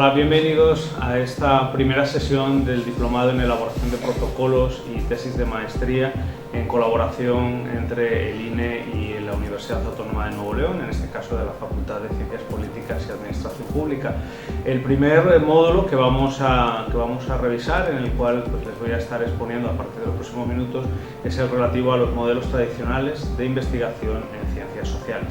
Hola, bienvenidos a esta primera sesión del Diplomado en Elaboración de Protocolos y Tesis de Maestría en colaboración entre el INE y la Universidad Autónoma de Nuevo León, en este caso de la Facultad de Ciencias Políticas y Administración Pública. El primer módulo que vamos a revisar, en el cual les voy a estar exponiendo a partir de los próximos minutos, es el relativo a los modelos tradicionales de investigación en ciencias sociales.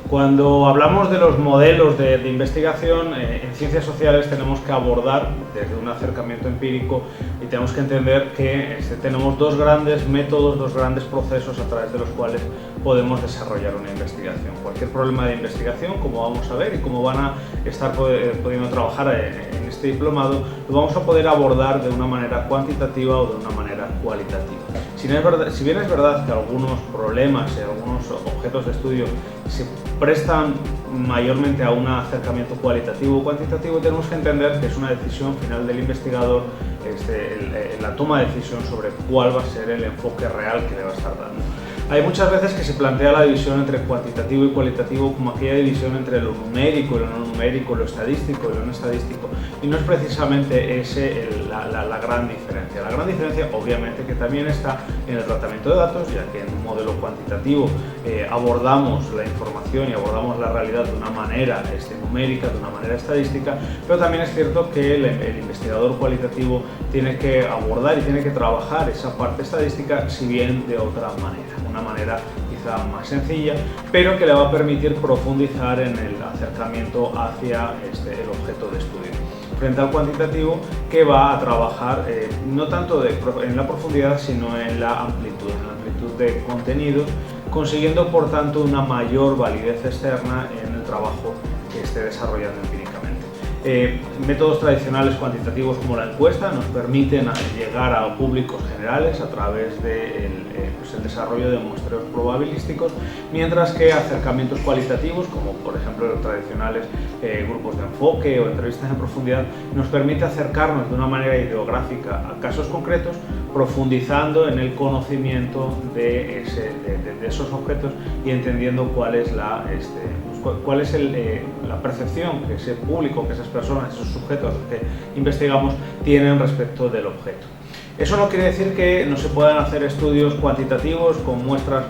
Cuando hablamos de los modelos de investigación en ciencias sociales, tenemos que abordar desde un acercamiento empírico y tenemos que entender que tenemos dos grandes métodos, dos grandes procesos a través de los cuales podemos desarrollar una investigación. Cualquier problema de investigación, como vamos a ver y como van a estar pudiendo trabajar en este diplomado, lo vamos a poder abordar de una manera cuantitativa o de una manera cualitativa. Si bien es verdad que algunos problemas y algunos objetos de estudio se prestan mayormente a un acercamiento cualitativo o cuantitativo, tenemos que entender que es una decisión final del investigador, la toma de decisión sobre cuál va a ser el enfoque real que le va a estar dando. Hay muchas veces que se plantea la división entre cuantitativo y cualitativo como aquella división entre lo numérico y lo no numérico, lo estadístico y lo no estadístico, y no es precisamente ese la gran diferencia. La gran diferencia, obviamente, que también está en el tratamiento de datos, ya que en un modelo cuantitativo abordamos la información y abordamos la realidad de una manera numérica, de una manera estadística, pero también es cierto que el investigador cualitativo tiene que abordar y tiene que trabajar esa parte estadística, si bien de otra manera, una manera quizá más sencilla, pero que le va a permitir profundizar en el acercamiento hacia el objeto de estudio. Frente al cuantitativo, que va a trabajar no tanto en la profundidad, sino en la amplitud de contenidos, consiguiendo por tanto una mayor validez externa en el trabajo que esté desarrollando empíricamente. Métodos tradicionales cuantitativos como la encuesta nos permiten llegar a públicos generales a través del desarrollo de muestreos probabilísticos, mientras que acercamientos cualitativos, como por ejemplo los tradicionales grupos de enfoque o entrevistas en profundidad, nos permite acercarnos de una manera ideográfica a casos concretos, profundizando en el conocimiento de esos objetos y entendiendo cuál es la percepción que ese público, que esas personas, esos sujetos que investigamos tienen respecto del objeto. Eso no quiere decir que no se puedan hacer estudios cuantitativos con muestras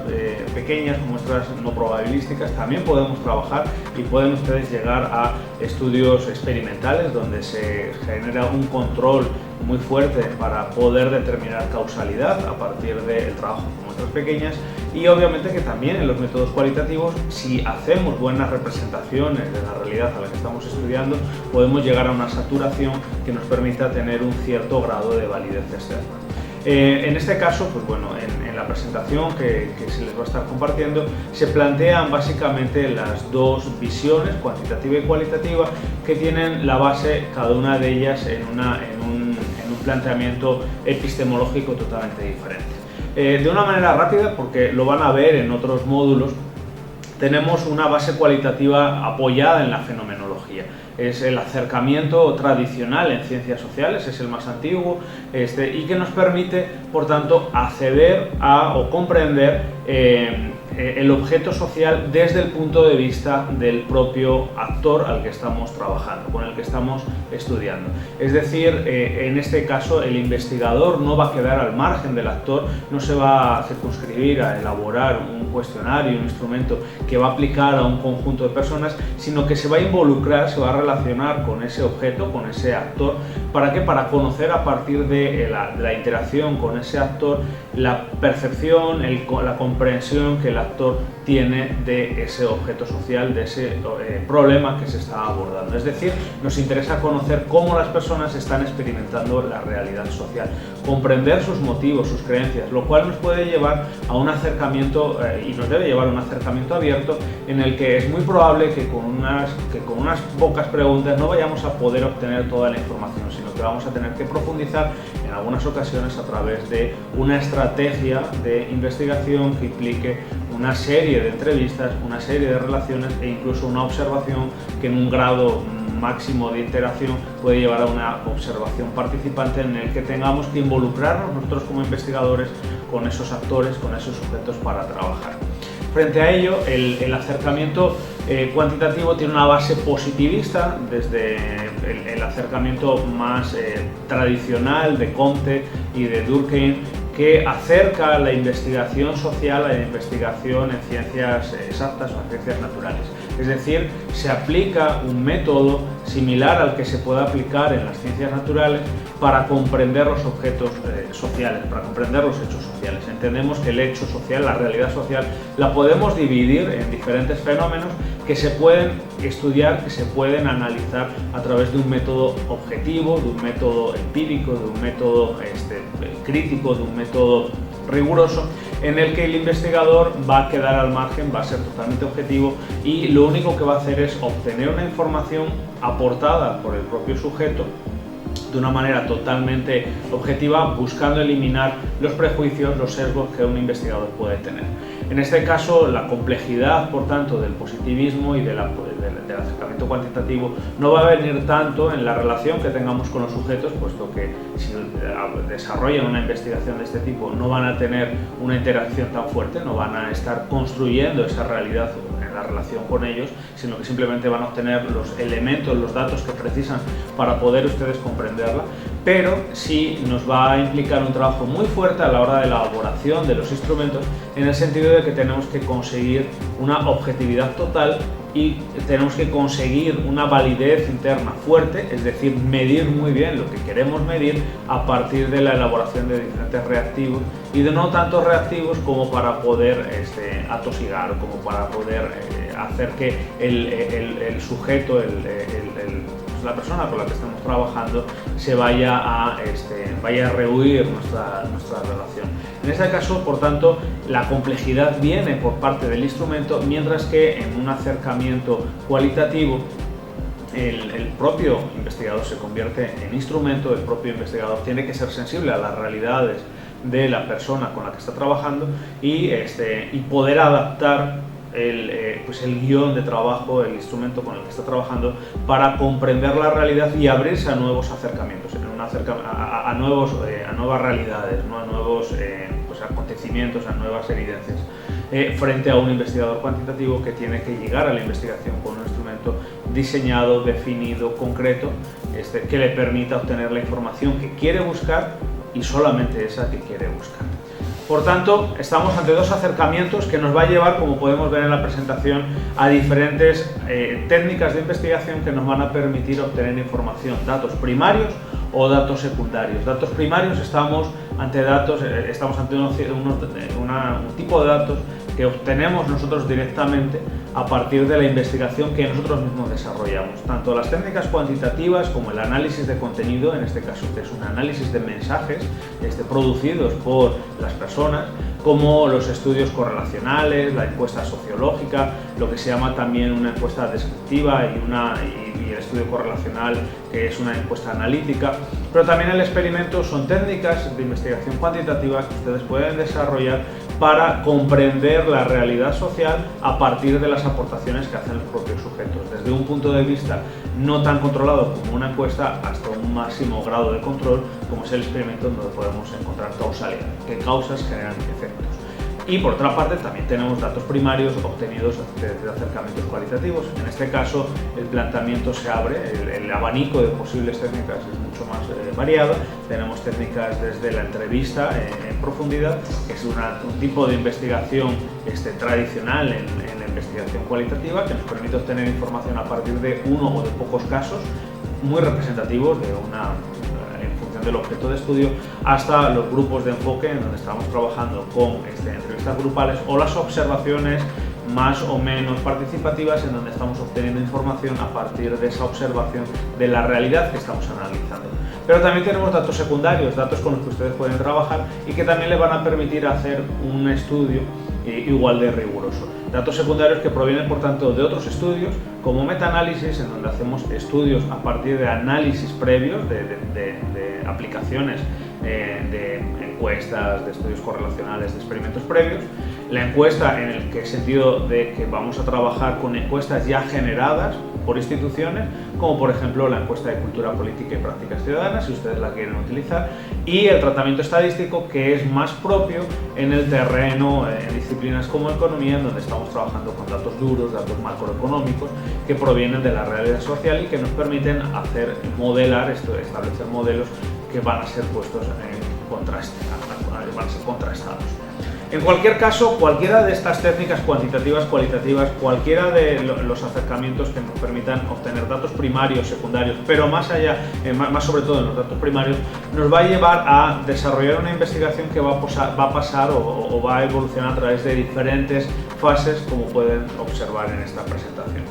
pequeñas, con muestras no probabilísticas. También podemos trabajar y pueden ustedes llegar a estudios experimentales donde se genera un control muy fuerte para poder determinar causalidad a partir del trabajo con muestras pequeñas, y obviamente que también en los métodos cualitativos, si hacemos buenas representaciones de la realidad a la que estamos estudiando, podemos llegar a una saturación que nos permita tener un cierto grado de validez externa. En este caso, pues bueno, en la presentación que se les va a estar compartiendo, se plantean básicamente las dos visiones, cuantitativa y cualitativa, que tienen la base, cada una de ellas, en un planteamiento epistemológico totalmente diferente. De una manera rápida, porque lo van a ver en otros módulos, tenemos una base cualitativa apoyada en la fenomenología. Es el acercamiento tradicional en ciencias sociales, es el más antiguo, y que nos permite, por tanto, acceder a o comprender el objeto social desde el punto de vista del propio actor al que estamos trabajando, con el que estamos estudiando. Es decir, en este caso el investigador no va a quedar al margen del actor, no se va a circunscribir a elaborar un cuestionario, un instrumento que va a aplicar a un conjunto de personas, sino que se va a involucrar, se va a relacionar con ese objeto, con ese actor. ¿Para qué? Para conocer a partir de la interacción con ese actor la percepción, la comprensión que el actor tiene de ese objeto social, de ese problema que se está abordando. Es decir, nos interesa conocer cómo las personas están experimentando la realidad social, comprender sus motivos, sus creencias, lo cual nos puede llevar a un acercamiento y nos debe llevar a un acercamiento abierto, en el que es muy probable que con unas pocas preguntas no vayamos a poder obtener toda la información, sino que vamos a tener que profundizar en algunas ocasiones a través de una estrategia de investigación que implique una serie de entrevistas, una serie de relaciones e incluso una observación que en un grado máximo de interacción puede llevar a una observación participante en el que tengamos que involucrarnos nosotros como investigadores con esos actores, con esos sujetos para trabajar. Frente a ello, el acercamiento cuantitativo tiene una base positivista desde el acercamiento más tradicional de Comte y de Durkheim, que acerca la investigación social a la investigación en ciencias exactas o en ciencias naturales. Es decir, se aplica un método similar al que se puede aplicar en las ciencias naturales para comprender los objetos sociales, para comprender los hechos sociales. Entendemos que el hecho social, la realidad social, la podemos dividir en diferentes fenómenos que se pueden estudiar, que se pueden analizar a través de un método objetivo, de un método empírico, de un método crítico, de un método riguroso, en el que el investigador va a quedar al margen, va a ser totalmente objetivo y lo único que va a hacer es obtener una información aportada por el propio sujeto de una manera totalmente objetiva, buscando eliminar los prejuicios, los sesgos que un investigador puede tener. En este caso, la complejidad, por tanto, del positivismo y del acercamiento cuantitativo no va a venir tanto en la relación que tengamos con los sujetos, puesto que si desarrollan una investigación de este tipo no van a tener una interacción tan fuerte, no van a estar construyendo esa realidad en la relación con ellos, sino que simplemente van a obtener los elementos, los datos que precisan para poder ustedes comprenderla, pero sí nos va a implicar un trabajo muy fuerte a la hora de la elaboración de los instrumentos, en el sentido de que tenemos que conseguir una objetividad total y tenemos que conseguir una validez interna fuerte, es decir, medir muy bien lo que queremos medir a partir de la elaboración de diferentes reactivos y de no tantos reactivos como para poder atosigar, como para poder hacer que el sujeto, la persona con la que estamos trabajando, se vaya a rehuir nuestra relación. En este caso, por tanto, la complejidad viene por parte del instrumento, mientras que en un acercamiento cualitativo el propio investigador se convierte en instrumento, el propio investigador tiene que ser sensible a las realidades de la persona con la que está trabajando y poder adaptar el guión de trabajo, el instrumento con el que está trabajando, para comprender la realidad y abrirse a nuevos acercamientos, a nuevas realidades, ¿no? A nuevos acontecimientos, a nuevas evidencias, frente a un investigador cuantitativo que tiene que llegar a la investigación con un instrumento diseñado, definido, concreto, que le permita obtener la información que quiere buscar y solamente esa que quiere buscar. Por tanto, estamos ante dos acercamientos que nos va a llevar, como podemos ver en la presentación, a diferentes técnicas de investigación que nos van a permitir obtener información, datos primarios o datos secundarios. Datos primarios, estamos ante un tipo de datos que obtenemos nosotros directamente a partir de la investigación que nosotros mismos desarrollamos. Tanto las técnicas cuantitativas como el análisis de contenido, en este caso que es un análisis de mensajes producidos por las personas, como los estudios correlacionales, la encuesta sociológica, lo que se llama también una encuesta descriptiva y el estudio correlacional, que es una encuesta analítica. Pero también el experimento son técnicas de investigación cuantitativa que ustedes pueden desarrollar para comprender la realidad social a partir de las aportaciones que hacen los propios sujetos, desde un punto de vista no tan controlado como una encuesta hasta un máximo grado de control, como es el experimento, donde podemos encontrar causalidad, qué causas generan efectos. Y por otra parte también tenemos datos primarios obtenidos desde acercamientos cualitativos. En este caso el planteamiento se abre, el abanico de posibles técnicas es mucho más variado. Tenemos técnicas desde la entrevista en profundidad, que es un tipo de investigación tradicional en la investigación cualitativa, que nos permite obtener información a partir de uno o de pocos casos muy representativos del objeto de estudio, hasta los grupos de enfoque, en donde estamos trabajando con entrevistas grupales, o las observaciones más o menos participativas, en donde estamos obteniendo información a partir de esa observación de la realidad que estamos analizando. Pero también tenemos datos secundarios, datos con los que ustedes pueden trabajar y que también les van a permitir hacer un estudio igual de riguroso. Datos secundarios que provienen, por tanto, de otros estudios, como metaanálisis, en donde hacemos estudios a partir de análisis previos, de aplicaciones, de encuestas, de estudios correlacionales, de experimentos previos. La encuesta, en el sentido de que vamos a trabajar con encuestas ya generadas, por instituciones, como por ejemplo la encuesta de cultura política y prácticas ciudadanas, si ustedes la quieren utilizar, y el tratamiento estadístico, que es más propio en el terreno, en disciplinas como economía, en donde estamos trabajando con datos duros, datos macroeconómicos, que provienen de la realidad social y que nos permiten modelar esto, establecer modelos que van a ser puestos en contraste, van a ser contrastados. En cualquier caso, cualquiera de estas técnicas cuantitativas, cualitativas, cualquiera de los acercamientos que nos permitan obtener datos primarios, secundarios, pero más allá, más sobre todo en los datos primarios, nos va a llevar a desarrollar una investigación que va a pasar o va a evolucionar a través de diferentes fases, como pueden observar en esta presentación.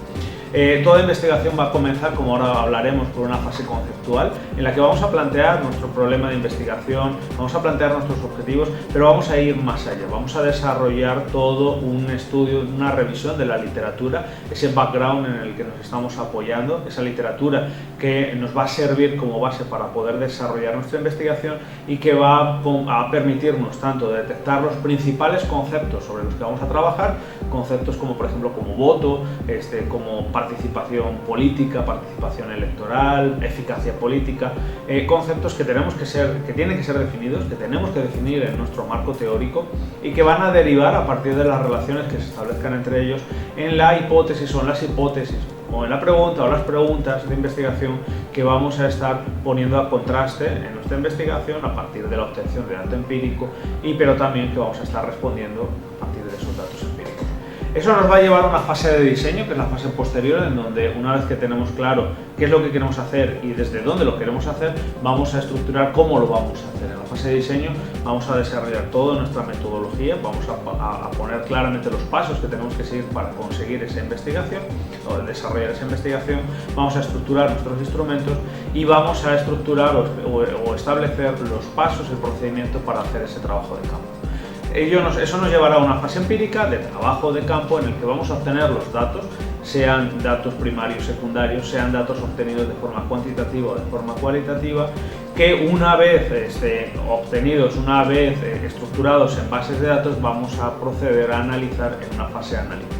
Toda investigación va a comenzar, como ahora hablaremos, por una fase conceptual en la que vamos a plantear nuestro problema de investigación, vamos a plantear nuestros objetivos, pero vamos a ir más allá, vamos a desarrollar todo un estudio, una revisión de la literatura, ese background en el que nos estamos apoyando, esa literatura que nos va a servir como base para poder desarrollar nuestra investigación y que va a permitirnos tanto detectar los principales conceptos sobre los que vamos a trabajar, conceptos como por ejemplo como voto, como participación política, participación electoral, eficacia política, conceptos que tienen que ser definidos, que tenemos que definir en nuestro marco teórico y que van a derivar a partir de las relaciones que se establezcan entre ellos en la hipótesis o en las hipótesis o en la pregunta o las preguntas de investigación que vamos a estar poniendo a contraste en nuestra investigación a partir de la obtención de dato empírico, pero también que vamos a estar respondiendo a partir de esos datos empíricos. Eso nos va a llevar a una fase de diseño, que es la fase posterior, en donde una vez que tenemos claro qué es lo que queremos hacer y desde dónde lo queremos hacer, vamos a estructurar cómo lo vamos a hacer. En la fase de diseño vamos a desarrollar toda nuestra metodología, vamos a poner claramente los pasos que tenemos que seguir para conseguir esa investigación o desarrollar esa investigación, vamos a estructurar nuestros instrumentos y vamos a estructurar o establecer los pasos, el procedimiento para hacer ese trabajo de campo. Eso nos llevará a una fase empírica de trabajo de campo en el que vamos a obtener los datos, sean datos primarios, secundarios, sean datos obtenidos de forma cuantitativa o de forma cualitativa, que una vez obtenidos, una vez estructurados en bases de datos, vamos a proceder a analizar en una fase analítica.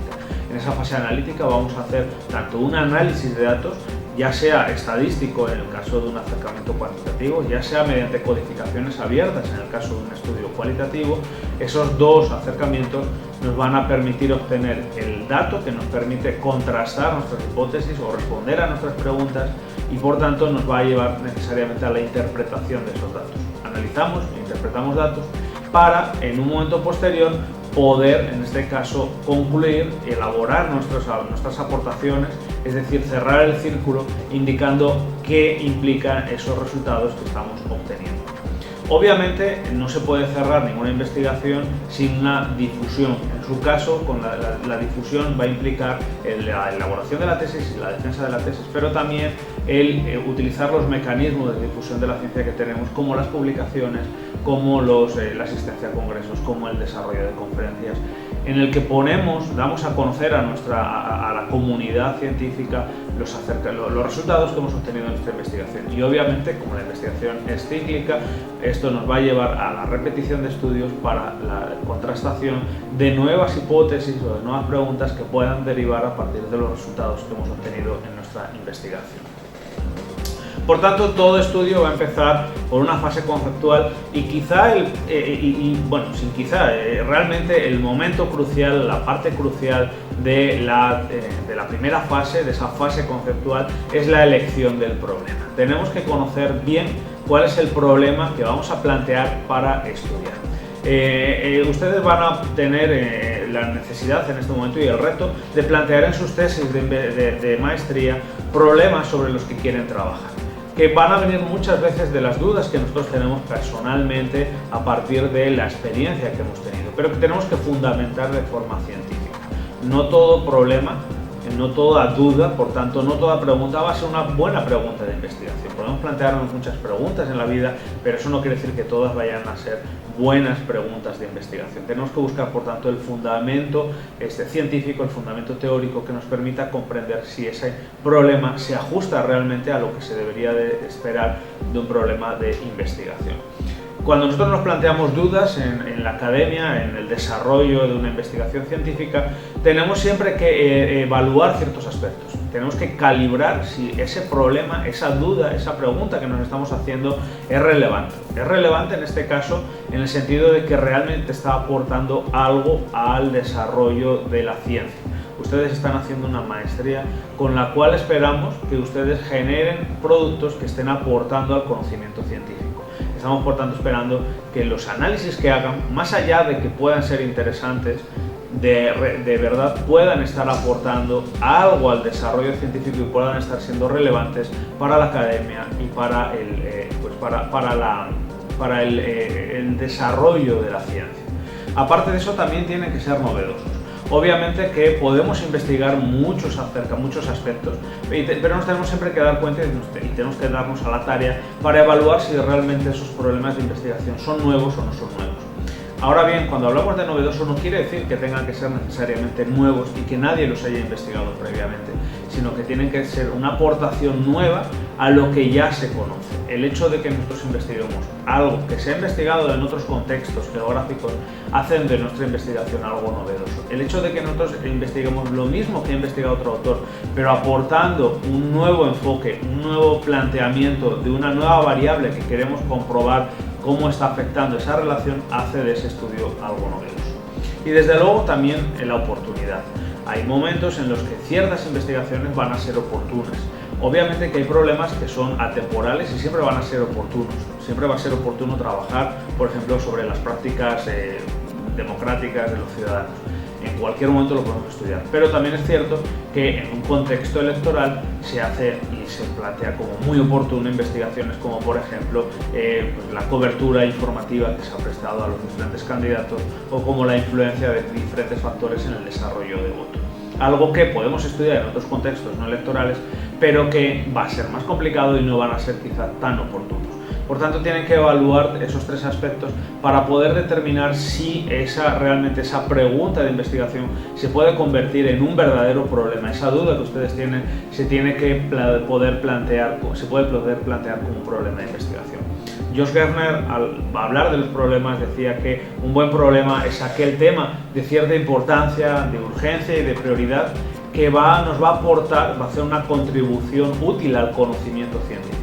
En esa fase analítica vamos a hacer tanto un análisis de datos, ya sea estadístico en el caso de un acercamiento cuantitativo, ya sea mediante codificaciones abiertas en el caso de un estudio cualitativo. Esos dos acercamientos nos van a permitir obtener el dato que nos permite contrastar nuestras hipótesis o responder a nuestras preguntas y por tanto nos va a llevar necesariamente a la interpretación de esos datos. Analizamos e interpretamos datos para en un momento posterior poder, en este caso, concluir y elaborar nuestras aportaciones, es decir, cerrar el círculo indicando qué implican esos resultados que estamos obteniendo. Obviamente no se puede cerrar ninguna investigación sin una difusión. En su caso, con la difusión va a implicar la elaboración de la tesis y la defensa de la tesis, pero también el utilizar los mecanismos de difusión de la ciencia que tenemos, como las publicaciones, como la asistencia a congresos, como el desarrollo de conferencias, en el que damos a conocer a la comunidad científica los resultados que hemos obtenido en nuestra investigación. Y obviamente, como la investigación es cíclica, esto nos va a llevar a la repetición de estudios para la contrastación de nuevas hipótesis o de nuevas preguntas que puedan derivar a partir de los resultados que hemos obtenido en nuestra investigación. Por tanto, todo estudio va a empezar por una fase conceptual y quizá, realmente el momento crucial, la parte crucial de la primera fase, de esa fase conceptual, es la elección del problema. Tenemos que conocer bien cuál es el problema que vamos a plantear para estudiar. Ustedes van a tener la necesidad en este momento y el reto de plantear en sus tesis de maestría problemas sobre los que quieren trabajar, que van a venir muchas veces de las dudas que nosotros tenemos personalmente a partir de la experiencia que hemos tenido, pero que tenemos que fundamentar de forma científica. No todo problema, no toda duda, por tanto, no toda pregunta va a ser una buena pregunta de investigación. Podemos plantearnos muchas preguntas en la vida, pero eso no quiere decir que todas vayan a ser buenas preguntas de investigación. Tenemos que buscar, por tanto, el fundamento científico, el fundamento teórico que nos permita comprender si ese problema se ajusta realmente a lo que se debería de esperar de un problema de investigación. Cuando nosotros nos planteamos dudas en la academia, en el desarrollo de una investigación científica, tenemos siempre que evaluar ciertos aspectos. Tenemos que calibrar si ese problema, esa duda, esa pregunta que nos estamos haciendo es relevante. Es relevante en este caso en el sentido de que realmente está aportando algo al desarrollo de la ciencia. Ustedes están haciendo una maestría con la cual esperamos que ustedes generen productos que estén aportando al conocimiento científico. Estamos por tanto esperando que los análisis que hagan, más allá de que puedan ser interesantes, de verdad puedan estar aportando algo al desarrollo científico y puedan estar siendo relevantes para la academia y para el desarrollo de la ciencia. Aparte de eso, también tienen que ser novedosos. Obviamente que podemos investigar muchos aspectos, pero nos tenemos siempre que dar cuenta y tenemos que darnos a la tarea para evaluar si realmente esos problemas de investigación son nuevos o no son nuevos. Ahora bien, cuando hablamos de novedoso no quiere decir que tengan que ser necesariamente nuevos y que nadie los haya investigado previamente, sino que tienen que ser una aportación nueva a lo que ya se conoce. El hecho de que nosotros investiguemos algo que se ha investigado en otros contextos geográficos hacen de nuestra investigación algo novedoso. El hecho de que nosotros investiguemos lo mismo que ha investigado otro autor, pero aportando un nuevo enfoque, un nuevo planteamiento de una nueva variable que queremos comprobar cómo está afectando esa relación, hace de ese estudio algo novedoso. Y desde luego también en la oportunidad. Hay momentos en los que ciertas investigaciones van a ser oportunas. Obviamente que hay problemas que son atemporales y siempre van a ser oportunos. Siempre va a ser oportuno trabajar, por ejemplo, sobre las prácticas democráticas de los ciudadanos. En cualquier momento lo podemos estudiar, pero también es cierto que en un contexto electoral se hace y se plantea como muy oportuno investigaciones como por ejemplo la cobertura informativa que se ha prestado a los diferentes candidatos o como la influencia de diferentes factores en el desarrollo de voto. Algo que podemos estudiar en otros contextos no electorales, pero que va a ser más complicado y no van a ser quizá tan oportunos. Por tanto, tienen que evaluar esos tres aspectos para poder determinar si realmente esa pregunta de investigación se puede convertir en un verdadero problema. Esa duda que ustedes tienen se puede plantear como un problema de investigación. Josh Gertner, al hablar de los problemas, decía que un buen problema es aquel tema de cierta importancia, de urgencia y de prioridad que nos va a aportar, va a hacer una contribución útil al conocimiento científico.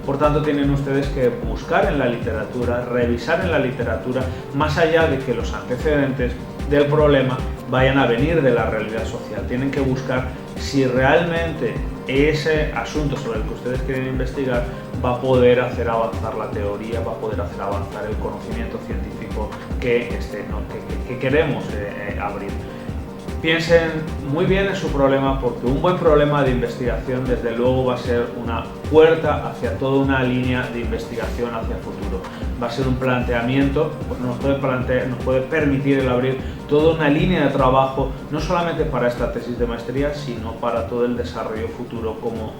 Por tanto, tienen ustedes que buscar en la literatura, revisar en la literatura, más allá de que los antecedentes del problema vayan a venir de la realidad social. Tienen que buscar si realmente ese asunto sobre el que ustedes quieren investigar va a poder hacer avanzar la teoría, va a poder hacer avanzar el conocimiento científico que queremos abrir. Piensen muy bien en su problema, porque un buen problema de investigación desde luego va a ser una puerta hacia toda una línea de investigación hacia el futuro. Va a ser un planteamiento, pues nos puede permitir el abrir toda una línea de trabajo, no solamente para esta tesis de maestría, sino para todo el desarrollo futuro como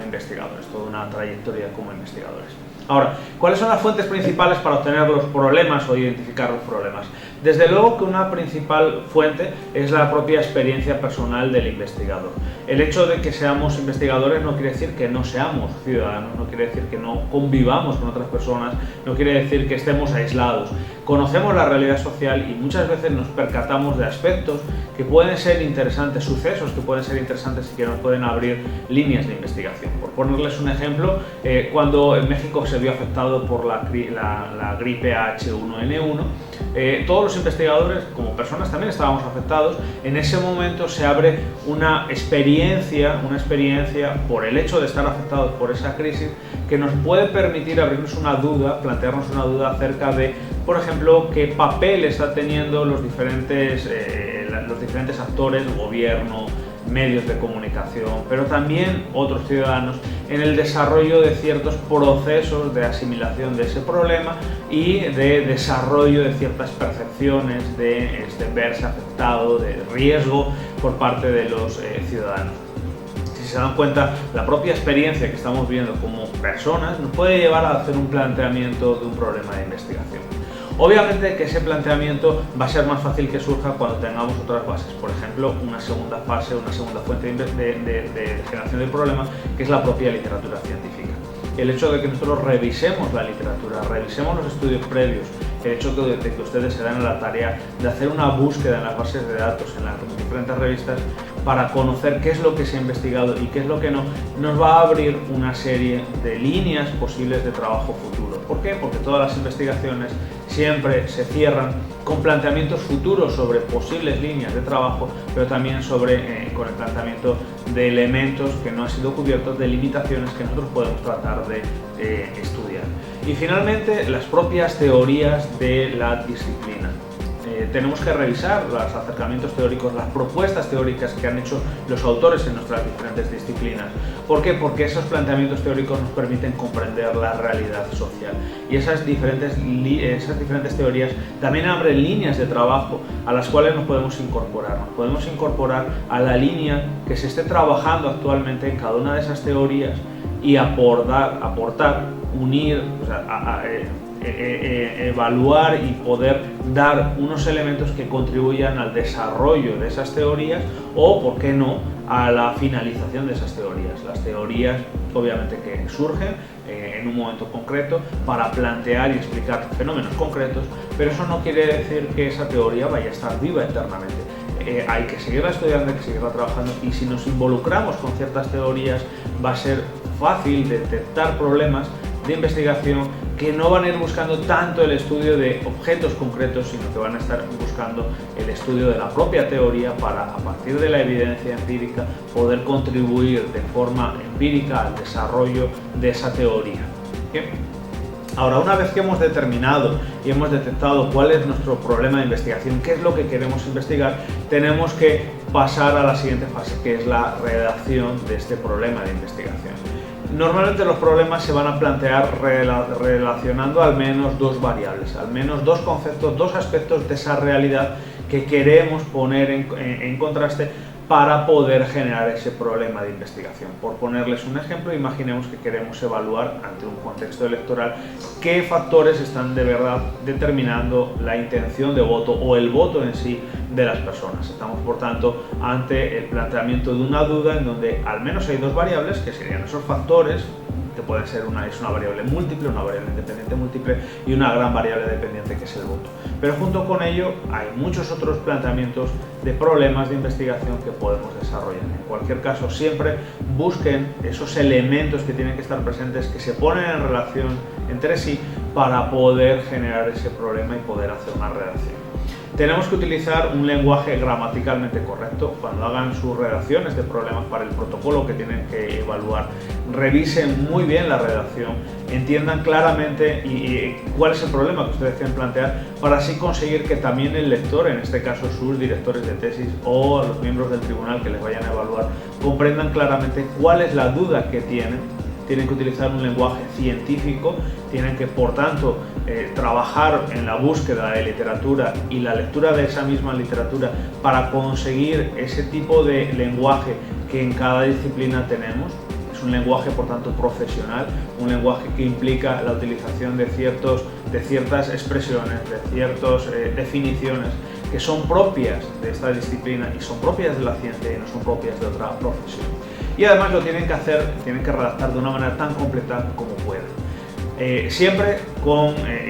investigadores, toda una trayectoria como investigadores. Ahora, ¿cuáles son las fuentes principales para obtener los problemas o identificar los problemas? Desde luego que una principal fuente es la propia experiencia personal del investigador. El hecho de que seamos investigadores no quiere decir que no seamos ciudadanos, no quiere decir que no convivamos con otras personas, no quiere decir que estemos aislados. Conocemos la realidad social y muchas veces nos percatamos de aspectos que pueden ser interesantes, sucesos que pueden ser interesantes y que nos pueden abrir líneas de investigación. Por ponerles un ejemplo, cuando en México se vio afectado por la gripe H1N1, todos los investigadores, como personas, también estábamos afectados. En ese momento se abre una experiencia por el hecho de estar afectados por esa crisis que nos puede permitir abrirnos una duda, plantearnos una duda acerca de, por ejemplo, qué papel están teniendo los diferentes actores, gobierno, medios de comunicación, pero también otros ciudadanos en el desarrollo de ciertos procesos de asimilación de ese problema y de desarrollo de ciertas percepciones de verse afectado, de riesgo por parte de los ciudadanos. Si se dan cuenta, la propia experiencia que estamos viendo como personas nos puede llevar a hacer un planteamiento de un problema de investigación. Obviamente que ese planteamiento va a ser más fácil que surja cuando tengamos otras bases, por ejemplo, una segunda fase, una segunda fuente de generación del problema, que es la propia literatura científica. El hecho de que nosotros revisemos la literatura, revisemos los estudios previos el hecho de que ustedes se dan la tarea de hacer una búsqueda en las bases de datos, en las diferentes revistas, para conocer qué es lo que se ha investigado y qué es lo que no, nos va a abrir una serie de líneas posibles de trabajo futuro. ¿Por qué? Porque todas las investigaciones siempre se cierran con planteamientos futuros sobre posibles líneas de trabajo, pero también con el planteamiento de elementos que no han sido cubiertos, de limitaciones que nosotros podemos tratar de estudiar. Y finalmente, las propias teorías de la disciplina. Tenemos que revisar los acercamientos teóricos, las propuestas teóricas que han hecho los autores en nuestras diferentes disciplinas. ¿Por qué? Porque esos planteamientos teóricos nos permiten comprender la realidad social. Y esas diferentes teorías también abren líneas de trabajo a las cuales nos podemos incorporar. Nos podemos incorporar a la línea que se esté trabajando actualmente en cada una de esas teorías y aportar, unir, evaluar y poder dar unos elementos que contribuyan al desarrollo de esas teorías o, por qué no, a la finalización de esas teorías. Las teorías, obviamente, que surgen en un momento concreto para plantear y explicar fenómenos concretos, pero eso no quiere decir que esa teoría vaya a estar viva eternamente. Hay que seguirla estudiando, hay que seguirla trabajando, y si nos involucramos con ciertas teorías va a ser fácil detectar problemas de investigación que no van a ir buscando tanto el estudio de objetos concretos, sino que van a estar buscando el estudio de la propia teoría para, a partir de la evidencia empírica, poder contribuir de forma empírica al desarrollo de esa teoría. ¿Bien? Ahora, una vez que hemos determinado y hemos detectado cuál es nuestro problema de investigación, qué es lo que queremos investigar, tenemos que pasar a la siguiente fase, que es la redacción de este problema de investigación. Normalmente los problemas se van a plantear relacionando al menos dos variables, al menos dos conceptos, dos aspectos de esa realidad que queremos poner en contraste para poder generar ese problema de investigación. Por ponerles un ejemplo, imaginemos que queremos evaluar ante un contexto electoral qué factores están de verdad determinando la intención de voto o el voto en sí de las personas. Estamos, por tanto, ante el planteamiento de una duda en donde al menos hay dos variables que serían esos factores, que pueden ser una variable múltiple, una variable independiente múltiple y una gran variable dependiente que es el voto. Pero junto con ello hay muchos otros planteamientos de problemas de investigación que podemos desarrollar. En cualquier caso, siempre busquen esos elementos que tienen que estar presentes, que se ponen en relación entre sí para poder generar ese problema y poder hacer una redacción. Tenemos que utilizar un lenguaje gramaticalmente correcto. Cuando hagan sus redacciones de problemas para el protocolo que tienen que evaluar, revisen muy bien la redacción, entiendan claramente cuál es el problema que ustedes quieren plantear, para así conseguir que también el lector, en este caso sus directores de tesis o los miembros del tribunal que les vayan a evaluar, comprendan claramente cuál es la duda que tienen. Tienen que utilizar un lenguaje científico, tienen que, por tanto, trabajar en la búsqueda de literatura y la lectura de esa misma literatura para conseguir ese tipo de lenguaje que en cada disciplina tenemos. Es un lenguaje, por tanto, profesional, un lenguaje que implica la utilización de ciertas expresiones, de ciertas definiciones que son propias de esta disciplina y son propias de la ciencia y no son propias de otra profesión. Y además lo tienen que redactar de una manera tan completa como puedan. Siempre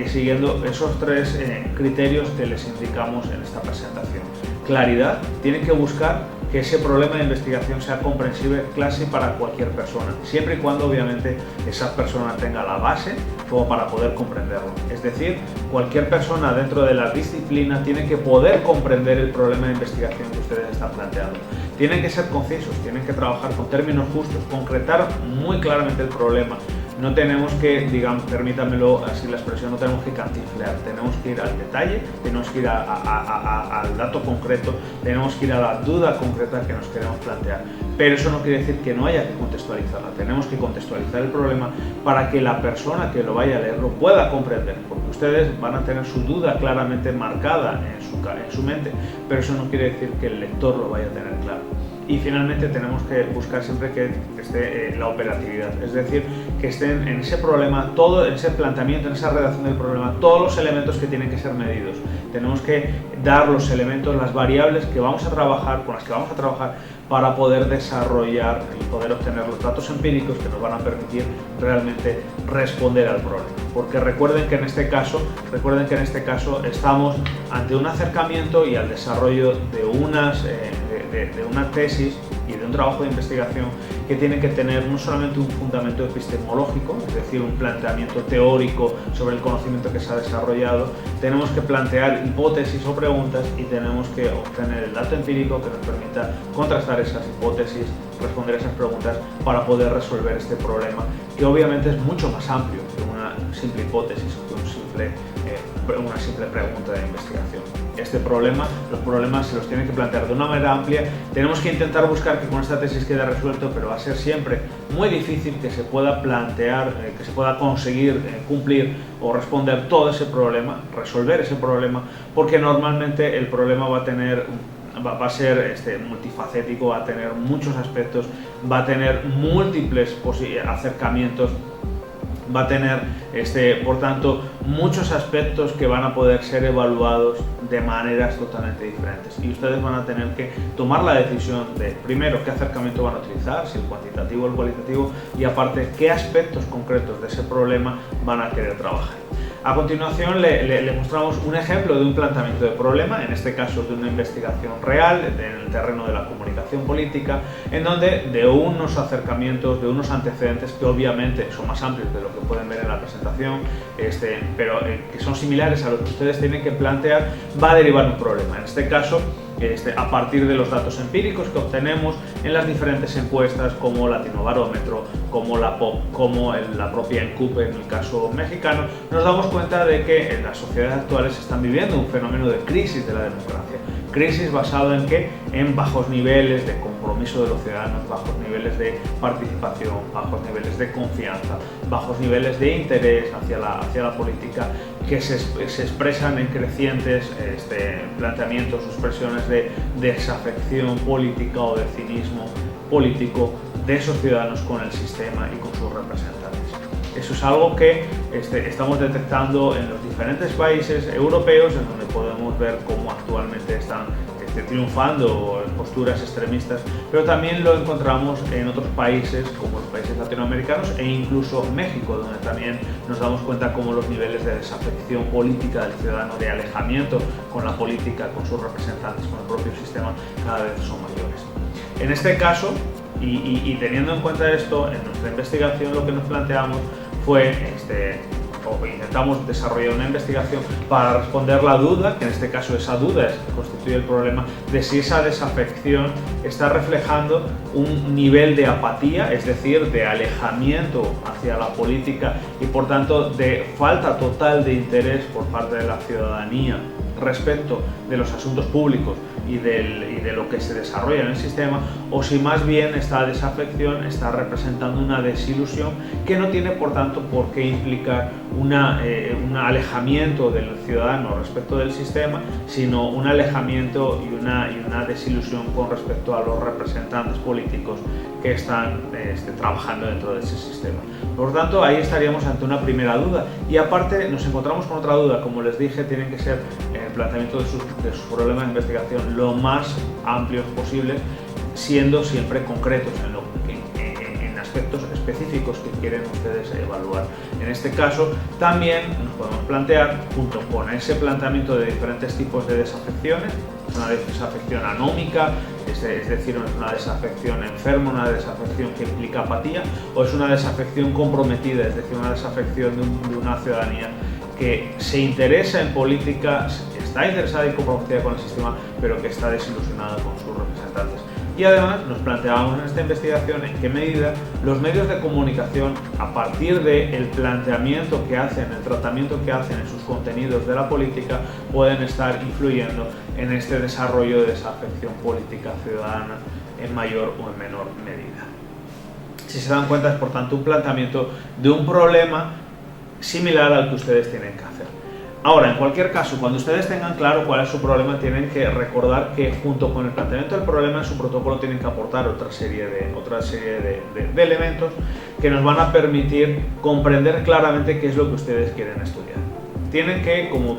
siguiendo esos tres criterios que les indicamos en esta presentación. Claridad, tienen que buscar que ese problema de investigación sea comprensible casi para cualquier persona, siempre y cuando obviamente esa persona tenga la base como para poder comprenderlo. Es decir, cualquier persona dentro de la disciplina tiene que poder comprender el problema de investigación que ustedes están planteando. Tienen que ser concisos, tienen que trabajar con términos justos, concretar muy claramente el problema. No tenemos que, digamos, permítanmelo así la expresión, no tenemos que cantinflear, tenemos que ir al detalle, tenemos que ir al dato concreto, tenemos que ir a la duda concreta que nos queremos plantear. Pero eso no quiere decir que no haya que contextualizarla, tenemos que contextualizar el problema para que la persona que lo vaya a leer lo pueda comprender, porque ustedes van a tener su duda claramente marcada en su mente, pero eso no quiere decir que el lector lo vaya a tener claro. Y finalmente tenemos que buscar siempre que esté la operatividad, es decir, que estén en ese problema, todo en ese planteamiento, en esa redacción del problema, todos los elementos que tienen que ser medidos, tenemos que dar los elementos, las variables que vamos a trabajar, con las que vamos a trabajar para poder desarrollar y poder obtener los datos empíricos que nos van a permitir realmente responder al problema. Porque recuerden que en este caso estamos ante un acercamiento y al desarrollo de una tesis y de un trabajo de investigación que tiene que tener no solamente un fundamento epistemológico, es decir, un planteamiento teórico sobre el conocimiento que se ha desarrollado, tenemos que plantear hipótesis o preguntas y tenemos que obtener el dato empírico que nos permita contrastar esas hipótesis, responder esas preguntas para poder resolver este problema, que obviamente es mucho más amplio que una simple hipótesis o que una simple pregunta de investigación. Este problema, los problemas se los tienen que plantear de una manera amplia. Tenemos que intentar buscar que con esta tesis quede resuelto, pero va a ser siempre muy difícil que se pueda plantear, que se pueda conseguir cumplir o responder todo ese problema, resolver ese problema, porque normalmente el problema va a ser multifacético, va a tener muchos aspectos, va a tener múltiples acercamientos, va a tener, por tanto, muchos aspectos que van a poder ser evaluados de maneras totalmente diferentes. Y ustedes van a tener que tomar la decisión de, primero, qué acercamiento van a utilizar, si el cuantitativo o el cualitativo, y aparte, qué aspectos concretos de ese problema van a querer trabajar. A continuación le mostramos un ejemplo de un planteamiento de problema, en este caso de una investigación real en el terreno de la comunicación política, en donde de unos acercamientos, de unos antecedentes que obviamente son más amplios de lo que pueden ver en la presentación, pero que son similares a lo que ustedes tienen que plantear, va a derivar un problema. En este caso, a partir de los datos empíricos que obtenemos en las diferentes encuestas como Latinobarómetro, como la POP, como la propia ENCUP en el caso mexicano, nos damos cuenta de que en las sociedades actuales están viviendo un fenómeno de crisis de la democracia. Crisis basado en ¿qué? En bajos niveles de compromiso de los ciudadanos, bajos niveles de participación, bajos niveles de confianza, bajos niveles de interés hacia la política, que se expresan en crecientes planteamientos o expresiones de desafección política o de cinismo político de esos ciudadanos con el sistema y con sus representantes. Eso es algo que estamos detectando en los diferentes países europeos, en donde podemos ver cómo actualmente están triunfando posturas extremistas, pero también lo encontramos en otros países como los países latinoamericanos e incluso México, donde también nos damos cuenta cómo los niveles de desafección política del ciudadano, de alejamiento con la política, con sus representantes, con el propio sistema, cada vez son mayores. En este caso, y teniendo en cuenta esto, en nuestra investigación lo que nos planteamos fue intentamos desarrollar una investigación para responder la duda, que en este caso esa duda es que constituye el problema, de si esa desafección está reflejando un nivel de apatía, es decir, de alejamiento hacia la política y por tanto de falta total de interés por parte de la ciudadanía respecto de los asuntos públicos y de lo que se desarrolla en el sistema, o si más bien esta desafección está representando una desilusión que no tiene por tanto por qué implicar un alejamiento del ciudadano respecto del sistema, sino un alejamiento y una desilusión con respecto a los representantes políticos que están trabajando dentro de ese sistema. Por lo tanto, ahí estaríamos ante una primera duda, y aparte nos encontramos con otra duda. Como les dije, tienen que ser el planteamiento de sus problemas de investigación lo más amplios posible, siendo siempre concretos en aspectos específicos que quieren ustedes evaluar. En este caso, también nos podemos plantear, junto con ese planteamiento de diferentes tipos de desafecciones, una desafección anómica, es decir, es una desafección enferma, una desafección que implica apatía, o es una desafección comprometida, es decir, una desafección de una ciudadanía que se interesa en política, está interesada y comprometida con el sistema, pero que está desilusionada con sus representantes. Y además nos planteábamos en esta investigación en qué medida los medios de comunicación, a partir del planteamiento que hacen, el tratamiento que hacen en sus contenidos de la política, pueden estar influyendo en este desarrollo de esa afección política ciudadana en mayor o en menor medida. Si se dan cuenta, es por tanto un planteamiento de un problema similar al que ustedes tienen que hacer. Ahora, en cualquier caso, cuando ustedes tengan claro cuál es su problema, tienen que recordar que junto con el planteamiento del problema en su protocolo tienen que aportar otra serie de elementos que nos van a permitir comprender claramente qué es lo que ustedes quieren estudiar. tienen que, como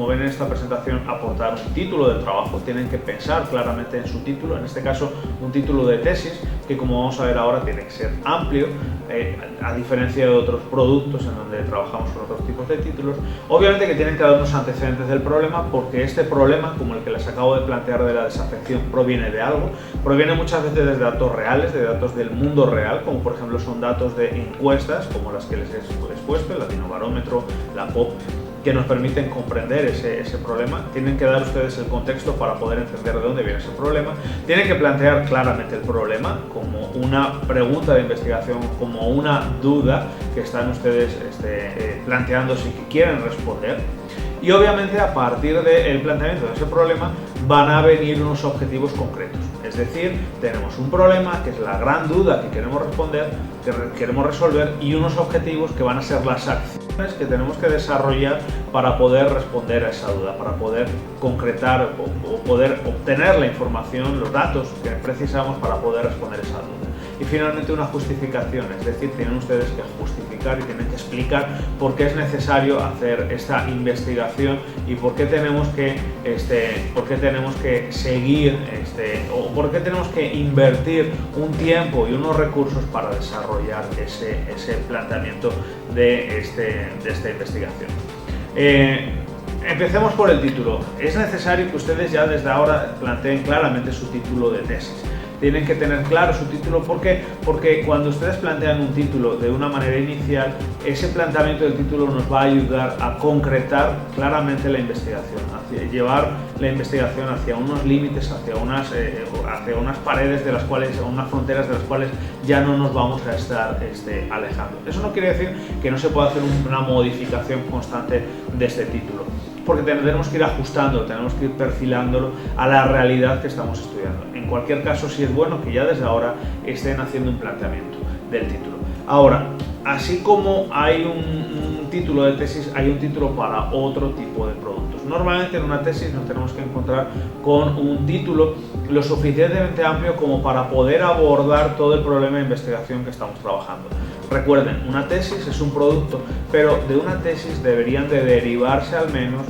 ven en esta presentación, aportar un título del trabajo, tienen que pensar claramente en su título, en este caso un título de tesis, que como vamos a ver ahora tiene que ser amplio, a diferencia de otros productos en donde trabajamos con otros tipos de títulos. Obviamente que tienen que dar unos antecedentes del problema, porque este problema, como el que les acabo de plantear de la desafección, proviene de algo, proviene muchas veces de datos reales, de datos del mundo real, como por ejemplo son datos de encuestas, como las que les he expuesto, el Latinobarómetro, la POP, que nos permiten comprender ese problema. Tienen que dar ustedes el contexto para poder entender de dónde viene ese problema. Tienen que plantear claramente el problema como una pregunta de investigación, como una duda que están ustedes planteándose y que quieren responder. Y obviamente a partir del planteamiento de ese problema van a venir unos objetivos concretos. Es decir, tenemos un problema que es la gran duda que queremos responder, que queremos resolver, y unos objetivos que van a ser las acciones que tenemos que desarrollar para poder responder a esa duda, para poder concretar o poder obtener la información, los datos que precisamos para poder responder esa duda. Y finalmente una justificación, es decir, tienen ustedes que justificar y tienen que explicar por qué es necesario hacer esta investigación y por qué tenemos que, seguir o por qué tenemos que invertir un tiempo y unos recursos para desarrollar ese planteamiento de esta investigación. Empecemos por el título. Es necesario que ustedes ya desde ahora planteen claramente su título de tesis. Tienen que tener claro su título. ¿Por qué? Porque cuando ustedes plantean un título de una manera inicial, ese planteamiento del título nos va a ayudar a concretar claramente la investigación, llevar la investigación hacia unos límites, hacia unas paredes de las cuales, o unas fronteras de las cuales ya no nos vamos a estar alejando. Eso no quiere decir que no se pueda hacer una modificación constante de este título, porque tenemos que ir ajustándolo, tenemos que ir perfilándolo a la realidad que estamos estudiando. En cualquier caso, sí es bueno que ya desde ahora estén haciendo un planteamiento del título. Ahora, así como hay un título de tesis, hay un título para otro tipo de productos. Normalmente en una tesis nos tenemos que encontrar con un título lo suficientemente amplio como para poder abordar todo el problema de investigación que estamos trabajando. Recuerden, una tesis es un producto, pero de una tesis deberían de derivarse al menos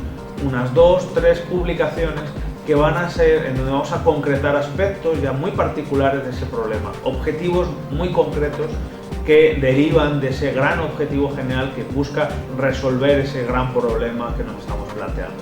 unas 2-3 publicaciones que van a ser en donde vamos a concretar aspectos ya muy particulares de ese problema, objetivos muy concretos que derivan de ese gran objetivo general que busca resolver ese gran problema que nos estamos planteando.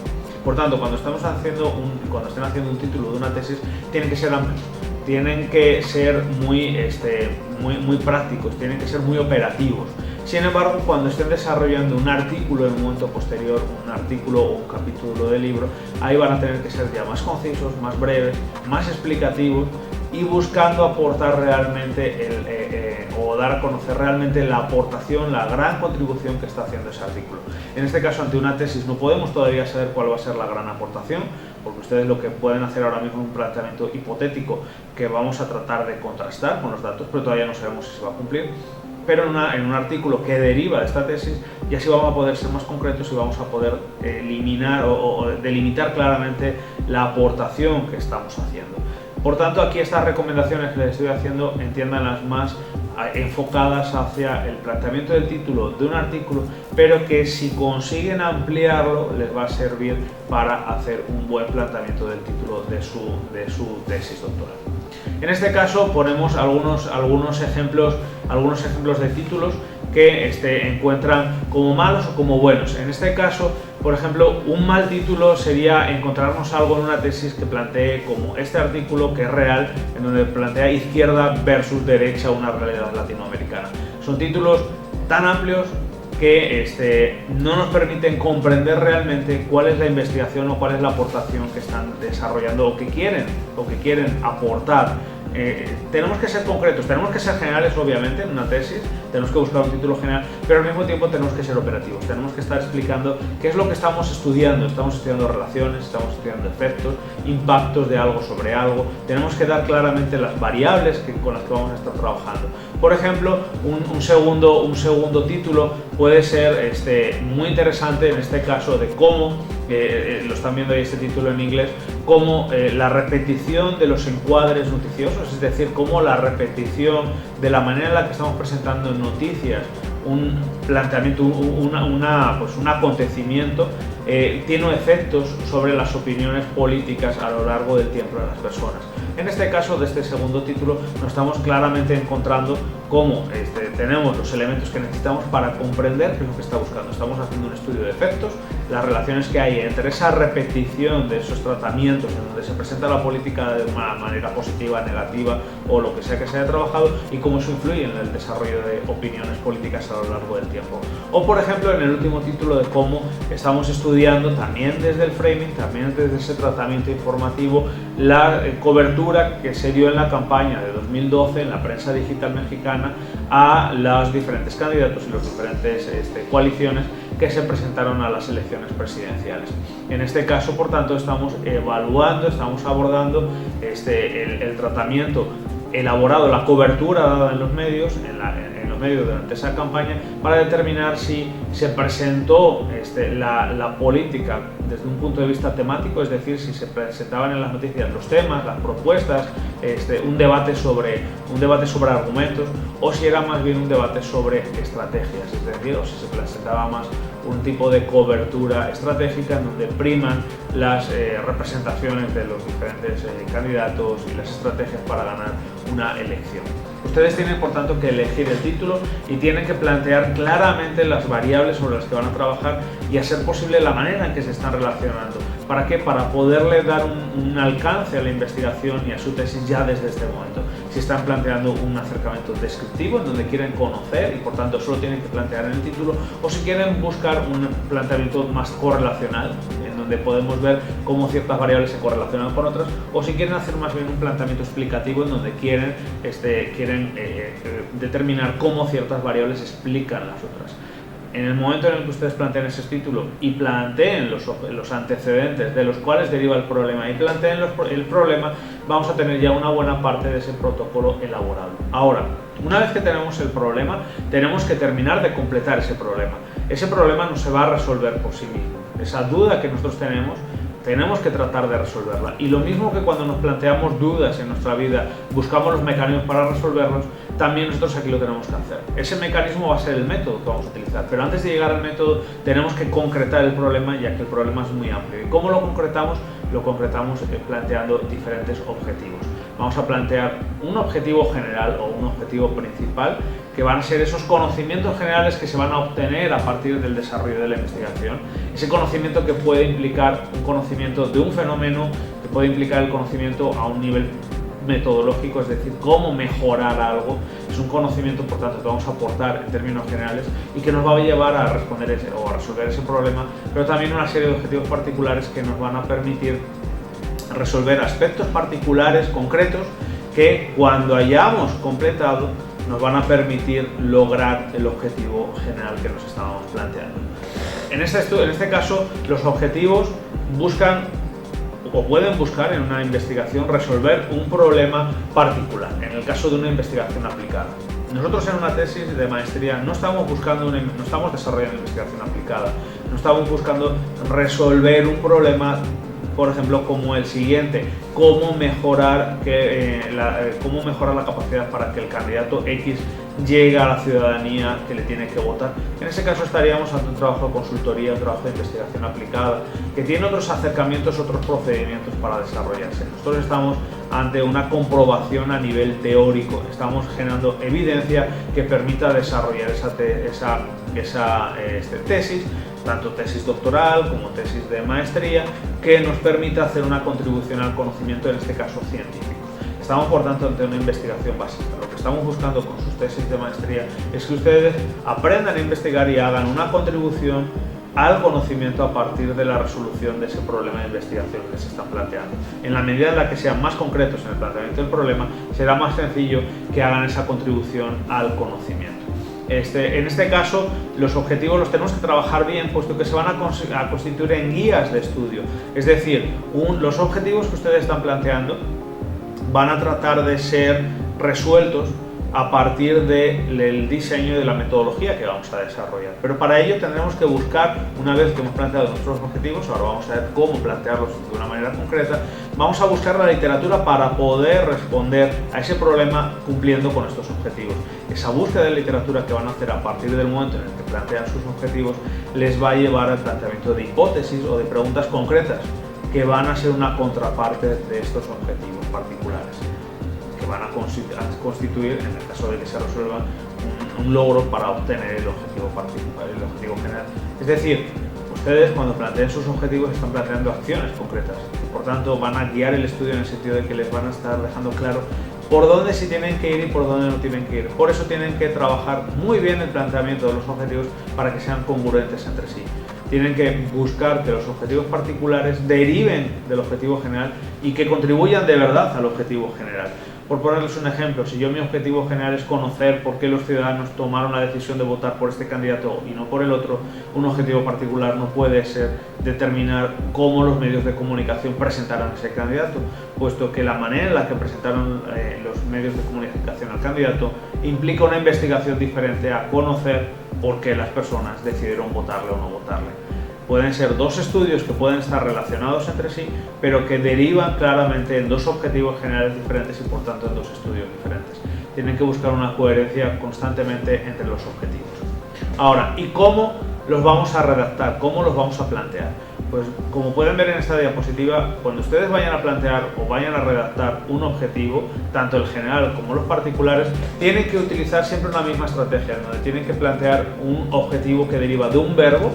Por tanto, cuando estén haciendo un título de una tesis, tienen que ser amplios, tienen que ser muy prácticos, tienen que ser muy operativos. Sin embargo, cuando estén desarrollando un artículo en un momento posterior, un artículo o un capítulo de libro, ahí van a tener que ser ya más concisos, más breves, más explicativos y buscando aportar realmente o dar a conocer realmente la aportación, la gran contribución que está haciendo ese artículo. En este caso, ante una tesis no podemos todavía saber cuál va a ser la gran aportación, porque ustedes lo que pueden hacer ahora mismo es un planteamiento hipotético que vamos a tratar de contrastar con los datos, pero todavía no sabemos si se va a cumplir. Pero en un artículo que deriva de esta tesis, ya sí vamos a poder ser más concretos y vamos a poder eliminar o delimitar claramente la aportación que estamos haciendo. Por tanto, aquí estas recomendaciones que les estoy haciendo, entiéndanlas más enfocadas hacia el planteamiento del título de un artículo, pero que si consiguen ampliarlo les va a servir para hacer un buen planteamiento del título de su tesis doctoral. En este caso ponemos algunos ejemplos de títulos que encuentran como malos o como buenos. En este caso, por ejemplo, un mal título sería encontrarnos algo en una tesis que plantee como este artículo, que es real, en donde plantea izquierda versus derecha, una realidad latinoamericana. Son títulos tan amplios que no nos permiten comprender realmente cuál es la investigación o cuál es la aportación que están desarrollando o que quieren aportar. Tenemos que ser concretos, tenemos que ser generales obviamente en una tesis, tenemos que buscar un título general, pero al mismo tiempo tenemos que ser operativos, tenemos que estar explicando qué es lo que estamos estudiando relaciones, estamos estudiando efectos, impactos de algo sobre algo, tenemos que dar claramente las variables con las que vamos a estar trabajando. Por ejemplo, un segundo título puede ser muy interesante en este caso de cómo, lo están viendo ahí este título en inglés, cómo la repetición de los encuadres noticiosos, es decir, cómo la repetición de la manera en la que estamos presentando noticias un planteamiento, un acontecimiento, tiene efectos sobre las opiniones políticas a lo largo del tiempo de las personas. En este caso, de este segundo título, nos estamos claramente encontrando cómo tenemos los elementos que necesitamos para comprender qué es lo que está buscando. Estamos haciendo un estudio de efectos, las relaciones que hay entre esa repetición de esos tratamientos en donde se presenta la política de una manera positiva, negativa o lo que sea que se haya trabajado, y cómo eso influye en el desarrollo de opiniones políticas a lo largo del tiempo. O, por ejemplo, en el último título, de cómo estamos estudiando también desde el framing, también desde ese tratamiento informativo, la cobertura que se dio en la campaña de 2012 en la prensa digital mexicana a los diferentes candidatos y las diferentes coaliciones que se presentaron a las elecciones presidenciales. En este caso, por tanto, estamos evaluando, estamos abordando el tratamiento elaborado, la cobertura dada en los medios, durante esa campaña, para determinar si se presentó la política desde un punto de vista temático, es decir, si se presentaban en las noticias los temas, las propuestas, un debate sobre argumentos, o si era más bien un debate sobre estrategias, es decir, o si se presentaba más un tipo de cobertura estratégica en donde priman las representaciones de los diferentes candidatos y las estrategias para ganar una elección. Ustedes tienen, por tanto, que elegir el título y tienen que plantear claramente las variables sobre las que van a trabajar y, a ser posible, la manera en que se están relacionando. ¿Para qué? Para poderle dar un alcance a la investigación y a su tesis ya desde este momento. Si están planteando un acercamiento descriptivo en donde quieren conocer y, por tanto, solo tienen que plantear en el título, o si quieren buscar un planteamiento más correlacional, en donde podemos ver cómo ciertas variables se correlacionan con otras, o si quieren hacer más bien un planteamiento explicativo en donde quieren determinar cómo ciertas variables explican las otras. En el momento en el que ustedes planteen ese título y planteen los antecedentes de los cuales deriva el problema y planteen el problema, vamos a tener ya una buena parte de ese protocolo elaborado. Ahora, una vez que tenemos el problema, tenemos que terminar de completar ese problema. Ese problema no se va a resolver por sí mismo. Esa duda que nosotros tenemos que tratar de resolverla. Y lo mismo que cuando nos planteamos dudas en nuestra vida, buscamos los mecanismos para resolverlos, también nosotros aquí lo tenemos que hacer. Ese mecanismo va a ser el método que vamos a utilizar, pero antes de llegar al método tenemos que concretar el problema, ya que el problema es muy amplio. ¿Y cómo lo concretamos? Lo concretamos planteando diferentes objetivos. Vamos a plantear un objetivo general o un objetivo principal, que van a ser esos conocimientos generales que se van a obtener a partir del desarrollo de la investigación. Ese conocimiento que puede implicar un conocimiento de un fenómeno, que puede implicar el conocimiento a un nivel metodológico, es decir, cómo mejorar algo. Es un conocimiento, por tanto, que vamos a aportar en términos generales y que nos va a llevar a responder o a resolver ese problema, pero también una serie de objetivos particulares que nos van a permitir resolver aspectos particulares concretos que, cuando hayamos completado, nos van a permitir lograr el objetivo general que nos estábamos planteando. En este caso, los objetivos buscan o pueden buscar en una investigación resolver un problema particular, en el caso de una investigación aplicada. Nosotros en una tesis de maestría no estamos desarrollando investigación aplicada, no estamos buscando resolver un problema, por ejemplo, como el siguiente: cómo mejorar la capacidad para que el candidato X llegue a la ciudadanía que le tiene que votar. En ese caso estaríamos ante un trabajo de consultoría, un trabajo de investigación aplicada, que tiene otros acercamientos, otros procedimientos para desarrollarse. Nosotros estamos ante una comprobación a nivel teórico, estamos generando evidencia que permita desarrollar esa tesis, tanto tesis doctoral como tesis de maestría, que nos permita hacer una contribución al conocimiento, en este caso científico. Estamos, por tanto, ante una investigación básica. Lo que estamos buscando con sus tesis de maestría es que ustedes aprendan a investigar y hagan una contribución al conocimiento a partir de la resolución de ese problema de investigación que se están planteando. En la medida en la que sean más concretos en el planteamiento del problema, será más sencillo que hagan esa contribución al conocimiento. En este caso, los objetivos los tenemos que trabajar bien, puesto que se van a constituir en guías de estudio. Es decir, los objetivos que ustedes están planteando van a tratar de ser resueltos a partir del diseño y de la metodología que vamos a desarrollar. Pero para ello tendremos que buscar, una vez que hemos planteado nuestros objetivos, ahora vamos a ver cómo plantearlos de una manera concreta, vamos a buscar la literatura para poder responder a ese problema cumpliendo con estos objetivos. Esa búsqueda de literatura que van a hacer a partir del momento en el que plantean sus objetivos les va a llevar al planteamiento de hipótesis o de preguntas concretas que van a ser una contraparte de estos objetivos particulares, que van a constituir, en el caso de que se resuelva, un logro para obtener el objetivo particular, el objetivo general. Es decir, ustedes cuando planteen sus objetivos están planteando acciones concretas, por tanto van a guiar el estudio en el sentido de que les van a estar dejando claro por dónde sí tienen que ir y por dónde no tienen que ir. Por eso tienen que trabajar muy bien el planteamiento de los objetivos para que sean congruentes entre sí. Tienen que buscar que los objetivos particulares deriven del objetivo general y que contribuyan de verdad al objetivo general. Por ponerles un ejemplo, si mi objetivo general es conocer por qué los ciudadanos tomaron la decisión de votar por este candidato y no por el otro, un objetivo particular no puede ser determinar cómo los medios de comunicación presentarán a ese candidato, puesto que la manera en la que presentaron los medios de comunicación al candidato implica una investigación diferente a conocer por qué las personas decidieron votarle o no votarle. Pueden ser dos estudios que pueden estar relacionados entre sí, pero que derivan claramente en dos objetivos generales diferentes y por tanto en dos estudios diferentes. Tienen que buscar una coherencia constantemente entre los objetivos. Ahora, ¿y cómo los vamos a redactar? ¿Cómo los vamos a plantear? Pues como pueden ver en esta diapositiva, cuando ustedes vayan a plantear o vayan a redactar un objetivo, tanto el general como los particulares, tienen que utilizar siempre una misma estrategia, donde tienen que plantear un objetivo que deriva de un verbo.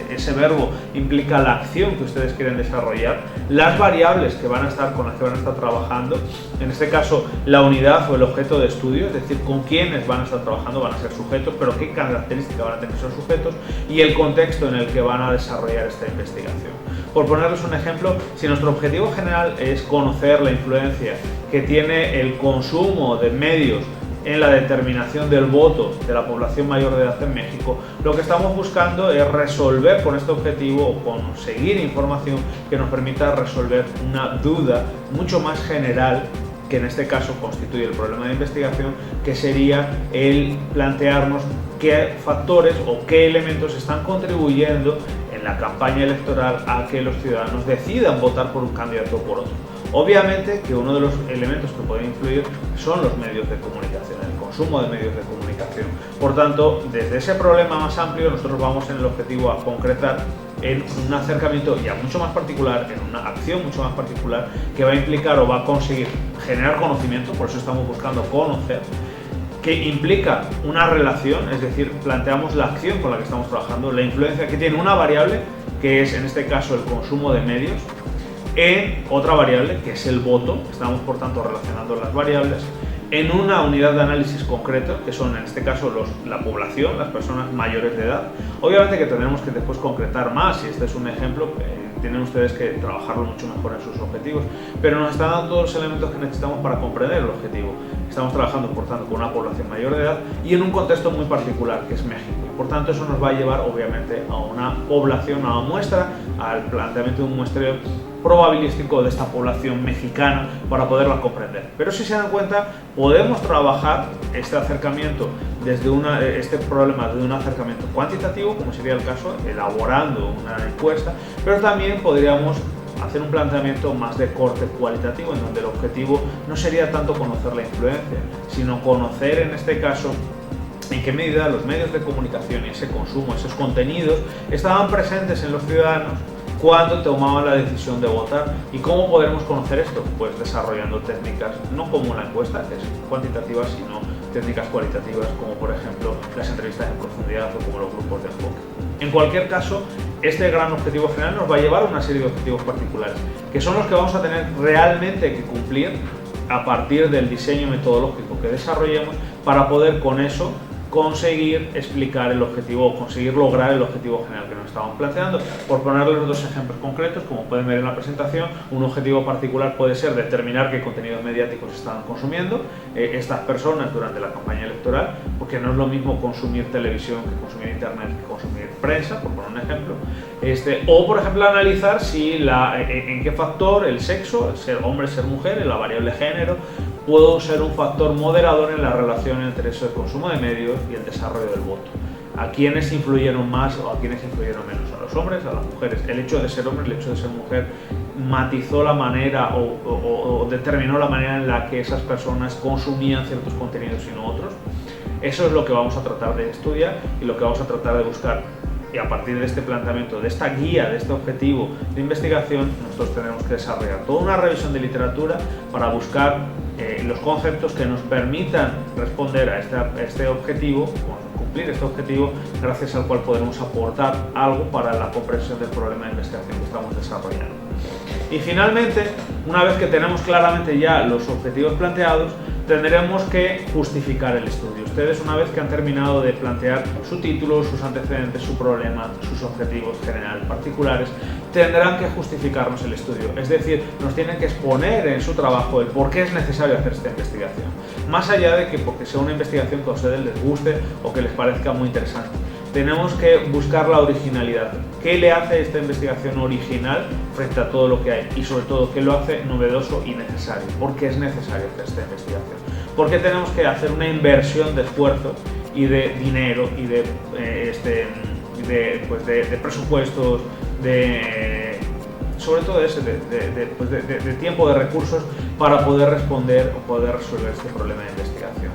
Ese verbo implica la acción que ustedes quieren desarrollar, las variables que van a estar con las que van a estar trabajando, en este caso la unidad o el objeto de estudio, es decir, con quiénes van a estar trabajando, van a ser sujetos, pero qué características van a tener esos sujetos, y el contexto en el que van a desarrollar esta investigación. Por ponerles un ejemplo, si nuestro objetivo general es conocer la influencia que tiene el consumo de medios en la determinación del voto de la población mayor de edad en México, lo que estamos buscando es resolver con este objetivo o conseguir información que nos permita resolver una duda mucho más general, que en este caso constituye el problema de investigación, que sería el plantearnos qué factores o qué elementos están contribuyendo en la campaña electoral a que los ciudadanos decidan votar por un candidato o por otro. Obviamente que uno de los elementos que pueden influir son los medios de comunicación, el consumo de medios de comunicación. Por tanto, desde ese problema más amplio, nosotros vamos en el objetivo a concretar en un acercamiento ya mucho más particular, en una acción mucho más particular, que va a implicar o va a conseguir generar conocimiento, por eso estamos buscando conocer, que implica una relación, es decir, planteamos la acción con la que estamos trabajando, la influencia que tiene una variable, que es en este caso el consumo de medios, en otra variable, que es el voto. Estamos por tanto relacionando las variables en una unidad de análisis concreto, que son en este caso la población, las personas mayores de edad. Obviamente que tendremos que después concretar más, y este es un ejemplo, tienen ustedes que trabajarlo mucho mejor en sus objetivos, pero nos están dando todos los elementos que necesitamos para comprender el objetivo. Estamos trabajando por tanto con una población mayor de edad y en un contexto muy particular, que es México. Por tanto, eso nos va a llevar obviamente a una población, a una muestra, al planteamiento de un muestreo probabilístico de esta población mexicana para poderla comprender. Pero si se dan cuenta, podemos trabajar este acercamiento desde este problema desde un acercamiento cuantitativo, como sería el caso, elaborando una encuesta, pero también podríamos hacer un planteamiento más de corte cualitativo, en donde el objetivo no sería tanto conocer la influencia, sino conocer en este caso en qué medida los medios de comunicación y ese consumo, esos contenidos, estaban presentes en los ciudadanos cuando tomaban la decisión de votar. ¿Y cómo podremos conocer esto? Pues desarrollando técnicas, no como una encuesta, que es cuantitativa, sino técnicas cualitativas, como por ejemplo las entrevistas en profundidad o como los grupos de enfoque. En cualquier caso, este gran objetivo general nos va a llevar a una serie de objetivos particulares, que son los que vamos a tener realmente que cumplir a partir del diseño metodológico que desarrollemos, para poder con eso conseguir explicar el objetivo o conseguir lograr el objetivo general que nos estábamos planteando. Por ponerles dos ejemplos concretos, como pueden ver en la presentación, un objetivo particular puede ser determinar qué contenidos mediáticos están consumiendo estas personas durante la campaña electoral, porque no es lo mismo consumir televisión que consumir internet, que consumir prensa, por poner un ejemplo. O por ejemplo analizar si en qué factor el sexo, ser hombre, ser mujer, la variable género, puedo ser un factor moderador en la relación entre el consumo de medios y el desarrollo del voto. ¿A quiénes influyeron más o a quiénes influyeron menos? ¿A los hombres, a las mujeres? El hecho de ser hombre, el hecho de ser mujer, matizó la manera o determinó la manera en la que esas personas consumían ciertos contenidos y no otros. Eso es lo que vamos a tratar de estudiar y lo que vamos a tratar de buscar. Y a partir de este planteamiento, de esta guía, de este objetivo de investigación, nosotros tenemos que desarrollar toda una revisión de literatura para buscar los conceptos que nos permitan responder a este objetivo, cumplir este objetivo, gracias al cual podremos aportar algo para la comprensión del problema de investigación que estamos desarrollando. Y finalmente, una vez que tenemos claramente ya los objetivos planteados, tendremos que justificar el estudio. Ustedes, una vez que han terminado de plantear su título, sus antecedentes, su problema, sus objetivos generales particulares, tendrán que justificarnos el estudio. Es decir, nos tienen que exponer en su trabajo el por qué es necesario hacer esta investigación. Más allá de que porque sea una investigación que a ustedes les guste o que les parezca muy interesante. Tenemos que buscar la originalidad. ¿Qué le hace esta investigación original frente a todo lo que hay? Y sobre todo, ¿qué lo hace novedoso y necesario? ¿Por qué es necesario hacer esta investigación? ¿Por qué tenemos que hacer una inversión de esfuerzo y de dinero y de presupuestos, sobre todo de tiempo, de recursos para poder responder o poder resolver este problema de investigación?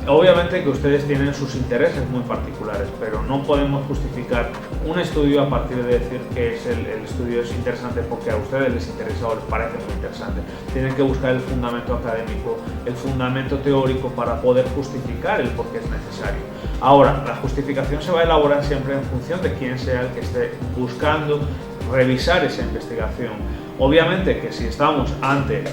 Obviamente que ustedes tienen sus intereses muy particulares, pero no podemos justificar un estudio a partir de decir que el estudio es interesante porque a ustedes les interesa o les parece muy interesante. Tienen que buscar el fundamento académico, el fundamento teórico para poder justificar el por qué es necesario. Ahora, la justificación se va a elaborar siempre en función de quién sea el que esté buscando revisar esa investigación. Obviamente que si estamos ante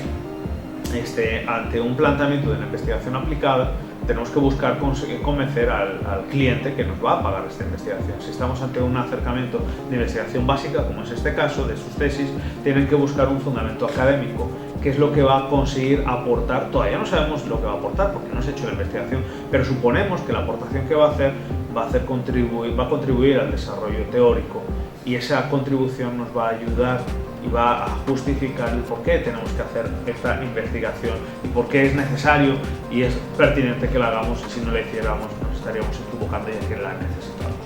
un planteamiento de una investigación aplicada, tenemos que buscar convencer al cliente que nos va a pagar esta investigación. Si estamos ante un acercamiento de investigación básica, como es este caso de sus tesis, tienen que buscar un fundamento académico, qué es lo que va a conseguir aportar. Todavía no sabemos lo que va a aportar porque no se ha hecho la investigación, pero suponemos que la aportación que va a contribuir al desarrollo teórico, y esa contribución nos va a ayudar y va a justificar el por qué tenemos que hacer esta investigación y por qué es necesario y es pertinente que la hagamos, y si no la hiciéramos nos estaríamos equivocando ya que la necesitamos.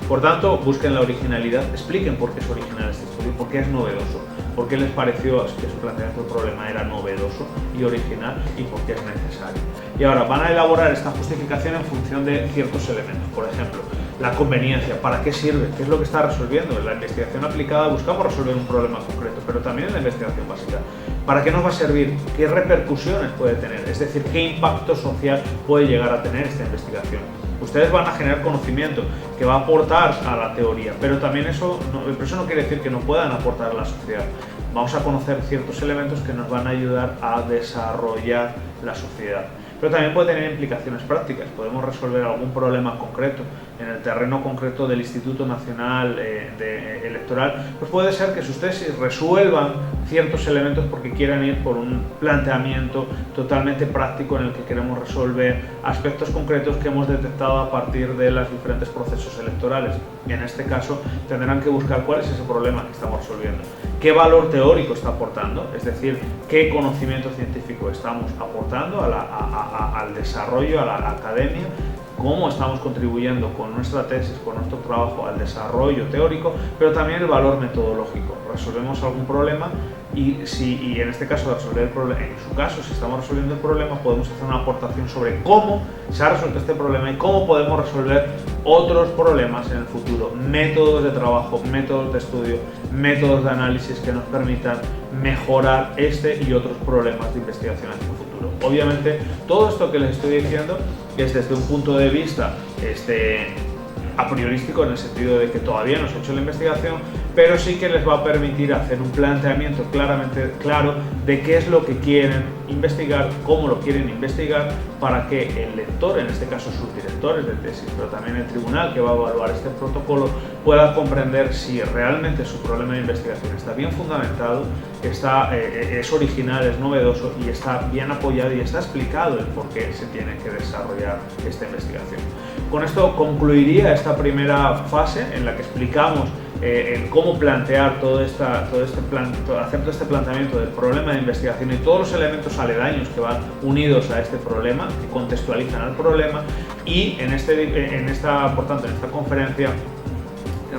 Por tanto, busquen la originalidad, expliquen por qué es original este estudio, por qué es novedoso, por qué les pareció que su planteamiento del problema era novedoso y original y por qué es necesario. Y ahora van a elaborar esta justificación en función de ciertos elementos. Por ejemplo, la conveniencia, ¿para qué sirve? ¿Qué es lo que está resolviendo? En la investigación aplicada buscamos resolver un problema concreto, pero también en la investigación básica. ¿Para qué nos va a servir? ¿Qué repercusiones puede tener? Es decir, ¿qué impacto social puede llegar a tener esta investigación? Ustedes van a generar conocimiento que va a aportar a la teoría, pero también eso no quiere decir que no puedan aportar a la sociedad. Vamos a conocer ciertos elementos que nos van a ayudar a desarrollar la sociedad. Pero también puede tener implicaciones prácticas. Podemos resolver algún problema concreto en el terreno concreto del Instituto Nacional Electoral. Pues puede ser que sus tesis resuelvan ciertos elementos porque quieran ir por un planteamiento totalmente práctico en el que queremos resolver aspectos concretos que hemos detectado a partir de los diferentes procesos electorales. Y en este caso tendrán que buscar cuál es ese problema que estamos resolviendo, qué valor teórico está aportando, es decir, qué conocimiento científico estamos aportando al desarrollo, a la academia, cómo estamos contribuyendo con nuestra tesis, con nuestro trabajo al desarrollo teórico, pero también el valor metodológico. Resolvemos algún problema y en este caso de resolver el problema, en su caso, si estamos resolviendo el problema, podemos hacer una aportación sobre cómo se ha resuelto este problema y cómo podemos resolver otros problemas en el futuro, métodos de trabajo, métodos de estudio, métodos de análisis que nos permitan mejorar este y otros problemas de investigación en el futuro. Obviamente, todo esto que les estoy diciendo es desde un punto de vista a priorístico, en el sentido de que todavía no se ha hecho la investigación, pero sí que les va a permitir hacer un planteamiento claramente claro de qué es lo que quieren investigar, cómo lo quieren investigar, para que el lector, en este caso sus directores de tesis, pero también el tribunal que va a evaluar este protocolo, pueda comprender si realmente su problema de investigación está bien fundamentado, es original, es novedoso y está bien apoyado y está explicado el por qué se tiene que desarrollar esta investigación. Con esto concluiría esta primera fase en la que explicamos en cómo plantear hacer todo este planteamiento del problema de investigación y todos los elementos aledaños que van unidos a este problema, que contextualizan al problema, y en esta conferencia,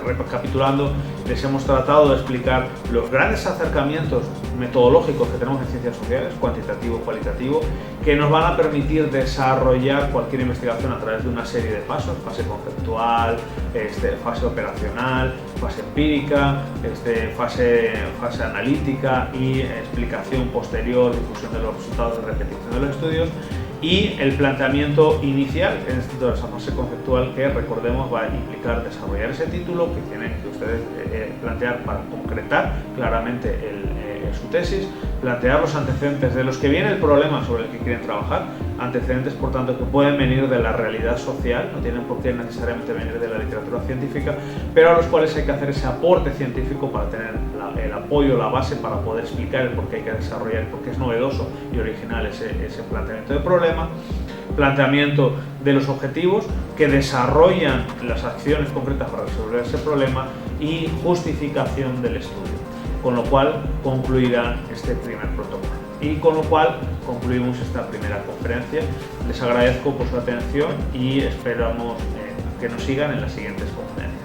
recapitulando, les hemos tratado de explicar los grandes acercamientos metodológicos que tenemos en ciencias sociales, cuantitativo, cualitativo, que nos van a permitir desarrollar cualquier investigación a través de una serie de pasos: fase conceptual, fase operacional, fase empírica, fase analítica y explicación posterior, difusión de los resultados de repetición de los estudios, y el planteamiento inicial, en toda esa fase conceptual, que recordemos va a implicar desarrollar ese título que tienen que ustedes plantear para concretar claramente su tesis, plantear los antecedentes de los que viene el problema sobre el que quieren trabajar, antecedentes por tanto que pueden venir de la realidad social, no tienen por qué necesariamente venir de la literatura científica, pero a los cuales hay que hacer ese aporte científico para tener el apoyo, la base para poder explicar el por qué hay que desarrollar, el por qué es novedoso y original ese planteamiento de problema, planteamiento de los objetivos que desarrollan las acciones concretas para resolver ese problema y justificación del estudio. Con lo cual concluirá este primer protocolo. Y con lo cual concluimos esta primera conferencia. Les agradezco por su atención y esperamos que nos sigan en las siguientes conferencias.